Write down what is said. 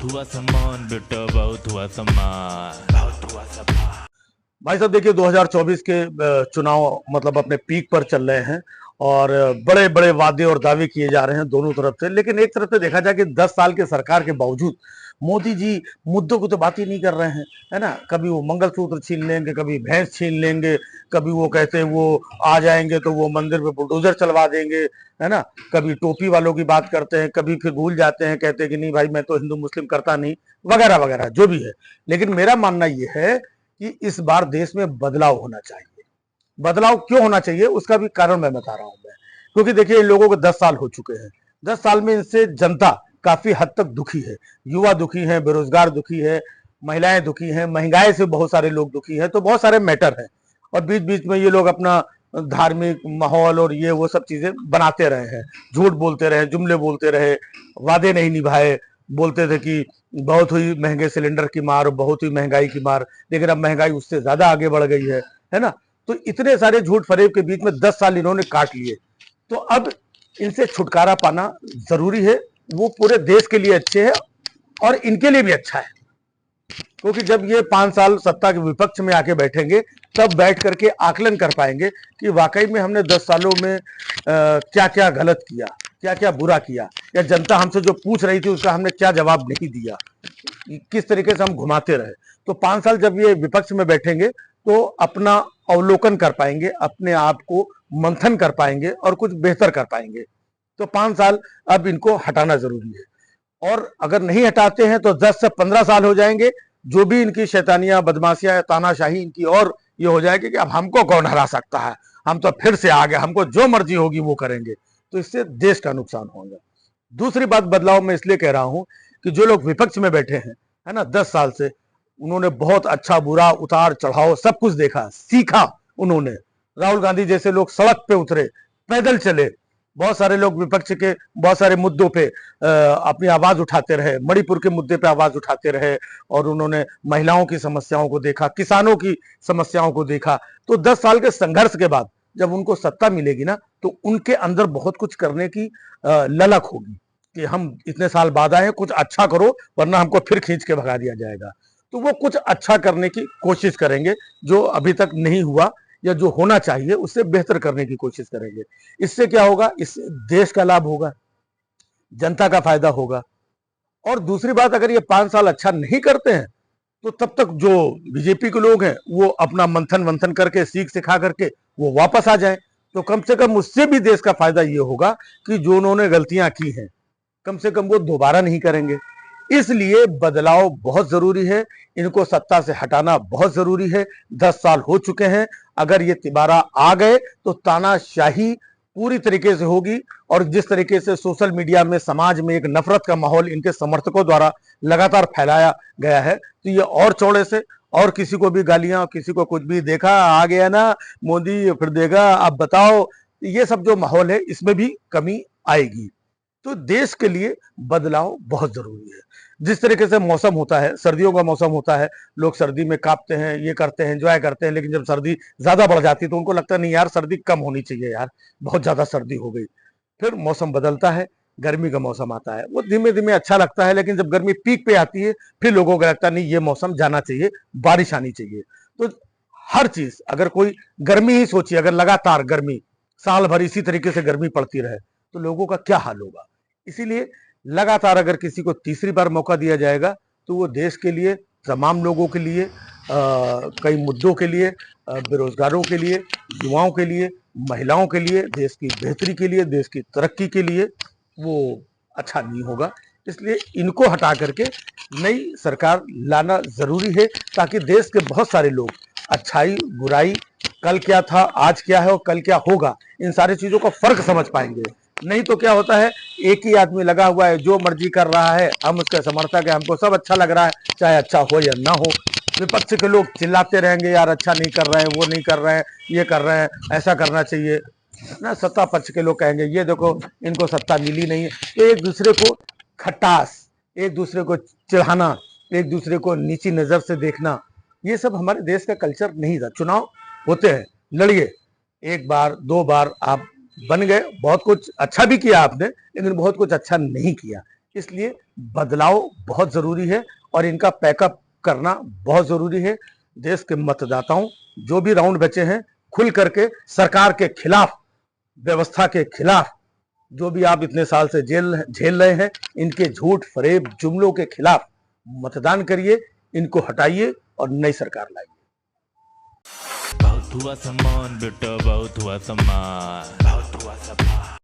बहुत हुआ सम्मान बेटा, बहुत हुआ सम्मान, बहुत हुआ सम्मान। भाई साहब देखिए 2024 के चुनाव मतलब अपने पीक पर चल रहे हैं और बड़े बड़े वादे और दावे किए जा रहे हैं दोनों तरफ से। लेकिन एक तरफ से देखा जाए कि 10 साल के सरकार के बावजूद मोदी जी मुद्दों को तो बात ही नहीं कर रहे हैं, है ना। कभी वो मंगलसूत्र छीन लेंगे, कभी भैंस छीन लेंगे, कभी वो कहते हैं वो आ जाएंगे तो वो मंदिर पे बुलडोजर चलवा देंगे, है ना। कभी टोपी वालों की बात करते हैं, कभी फिर भूल जाते हैं, कहते हैं कि नहीं भाई मैं तो हिंदू मुस्लिम करता नहीं, वगैरह वगैरह जो भी है। लेकिन मेरा मानना यह है कि इस बार देश में बदलाव होना चाहिए। बदलाव क्यों होना चाहिए उसका भी कारण मैं बता रहा हूं मैं। क्योंकि देखिए इन लोगों को 10 साल हो चुके हैं। 10 साल में इनसे जनता काफी हद तक दुखी है। युवा दुखी है, बेरोजगार दुखी है, महिलाएं दुखी हैं, महंगाई से बहुत सारे लोग दुखी हैं। तो बहुत सारे मैटर हैं और बीच बीच में ये लोग अपना धार्मिक माहौल और ये वो सब चीजें बनाते रहे हैं, झूठ बोलते रहे, जुमले बोलते रहे, वादे नहीं निभाए। बोलते थे कि बहुत हुई महंगे सिलेंडर की मार, बहुत हुई महंगाई की मार, लेकिन अब महंगाई उससे ज्यादा आगे बढ़ गई है ना। तो इतने सारे झूठ फरेब के बीच में 10 साल इन्होंने काट लिए। तो अब इनसे छुटकारा पाना जरूरी है। वो पूरे देश के लिए अच्छे है और इनके लिए भी अच्छा है। क्योंकि जब ये 5 साल सत्ता के विपक्ष में आके बैठेंगे तब बैठ करके आकलन कर पाएंगे कि वाकई में हमने 10 सालों में क्या क्या गलत किया, क्या क्या बुरा किया, या जनता हमसे जो पूछ रही थी उसका हमने क्या जवाब नहीं दिया, किस तरीके से हम घुमाते रहे। तो 5 साल जब ये विपक्ष में बैठेंगे तो अपना अवलोकन कर पाएंगे, अपने आप को मंथन कर पाएंगे और कुछ बेहतर कर पाएंगे। तो 5 साल अब इनको हटाना जरूरी है। और अगर नहीं हटाते हैं तो 10 से 15 साल हो जाएंगे। जो भी इनकी शैतानियां, बदमाशियां, तानाशाही इनकी और ये हो जाएगी कि अब हमको कौन हरा सकता है, हम तो फिर से आ गए, हमको जो मर्जी होगी वो करेंगे। तो इससे देश का नुकसान होगा। दूसरी बात बदलाव मैं इसलिए कह रहा हूं कि जो लोग विपक्ष में बैठे हैं, है ना, 10 साल से उन्होंने बहुत अच्छा बुरा उतार चढ़ाव सब कुछ देखा, सीखा उन्होंने। राहुल गांधी जैसे लोग सड़क पे उतरे, पैदल चले। बहुत सारे लोग विपक्ष के बहुत सारे मुद्दों पे अपनी आवाज उठाते रहे, मणिपुर के मुद्दे पे आवाज उठाते रहे और उन्होंने महिलाओं की समस्याओं को देखा, किसानों की समस्याओं को देखा। तो 10 साल के संघर्ष के बाद जब उनको सत्ता मिलेगी ना तो उनके अंदर बहुत कुछ करने की ललक होगी कि हम इतने साल बाद आए हैं, कुछ अच्छा करो वरना हमको फिर खींच के भगा दिया जाएगा। तो वो कुछ अच्छा करने की कोशिश करेंगे, जो अभी तक नहीं हुआ या जो होना चाहिए उससे बेहतर करने की कोशिश करेंगे। इससे क्या होगा, इससे देश का लाभ होगा, जनता का फायदा होगा। और दूसरी बात, अगर ये 5 साल अच्छा नहीं करते हैं तो तब तक जो बीजेपी के लोग हैं वो अपना मंथन वंथन करके, सीख सिखा करके वो वापस आ जाएं। तो कम से कम उससे भी देश का फायदा ये होगा कि जो उन्होंने गलतियां की हैं कम से कम वो दोबारा नहीं करेंगे। इसलिए बदलाव बहुत जरूरी है, इनको सत्ता से हटाना बहुत जरूरी है। 10 साल हो चुके हैं, अगर ये तिबारा आ गए तो तानाशाही पूरी तरीके से होगी। और जिस तरीके से सोशल मीडिया में समाज में एक नफरत का माहौल इनके समर्थकों द्वारा लगातार फैलाया गया है, तो ये और चौड़े से, और किसी को भी गालियां, किसी को कुछ भी, देखा आ गया ना मोदी फिर देगा, अब बताओ, ये सब जो माहौल है इसमें भी कमी आएगी। तो देश के लिए बदलाव बहुत जरूरी है। जिस तरीके से मौसम होता है, सर्दियों का मौसम होता है, लोग सर्दी में कांपते हैं, ये करते हैं, एंजॉय करते हैं, लेकिन जब सर्दी ज्यादा बढ़ जाती है तो उनको लगता है नहीं यार सर्दी कम होनी चाहिए, यार बहुत ज्यादा सर्दी हो गई। फिर मौसम बदलता है, गर्मी का मौसम आता है, वो धीमे धीमे अच्छा लगता है, लेकिन जब गर्मी पीक पे आती है फिर लोगों को लगता है नहीं ये मौसम जाना चाहिए, बारिश आनी चाहिए। तो हर चीज, अगर कोई गर्मी ही सोचिए, अगर लगातार गर्मी साल भर इसी तरीके से गर्मी पड़ती रहे तो लोगों का क्या हाल होगा। इसीलिए लगातार अगर किसी को तीसरी बार मौका दिया जाएगा तो वो देश के लिए, तमाम लोगों के लिए, कई मुद्दों के लिए, बेरोजगारों के लिए, युवाओं के लिए, महिलाओं के लिए, देश की बेहतरी के लिए, देश की तरक्की के लिए वो अच्छा नहीं होगा। इसलिए इनको हटा करके नई सरकार लाना जरूरी है, ताकि देश के बहुत सारे लोग अच्छाई बुराई, कल क्या था आज क्या है और कल क्या होगा, इन सारी चीजों का फर्क समझ पाएंगे। नहीं तो क्या होता है, एक ही आदमी लगा हुआ है, जो मर्जी कर रहा है, हम उसके समर्थक है, हमको सब अच्छा लग रहा है, चाहे अच्छा हो या ना हो। विपक्ष के लोग चिल्लाते रहेंगे यार अच्छा नहीं कर रहे हैं, वो नहीं कर रहे हैं, ये कर रहे हैं, ऐसा करना चाहिए ना। सत्ता पक्ष के लोग कहेंगे ये देखो इनको सत्ता मिली नहीं है। तो एक दूसरे को खटास, एक दूसरे को चिढ़ाना, एक दूसरे को नीची नजर से देखना, ये सब हमारे देश का कल्चर नहीं था। चुनाव होते हैं, लड़िए, एक बार दो बार आप बन गए, बहुत कुछ अच्छा भी किया आपने, लेकिन बहुत कुछ अच्छा नहीं किया। इसलिए बदलाव बहुत जरूरी है और इनका पैकअप करना बहुत जरूरी है। देश के मतदाताओं, जो भी राउंड बचे हैं, खुल करके सरकार के खिलाफ, व्यवस्था के खिलाफ, जो भी आप इतने साल से झेल रहे हैं, इनके झूठ फरेब जुमलों के खिलाफ मतदान करिए, इनको हटाइए और नई सरकार लाइए। बहुत हुआ सम्मान बेटा, बहुत हुआ सम्मान, बहुत हुआ सम्मान।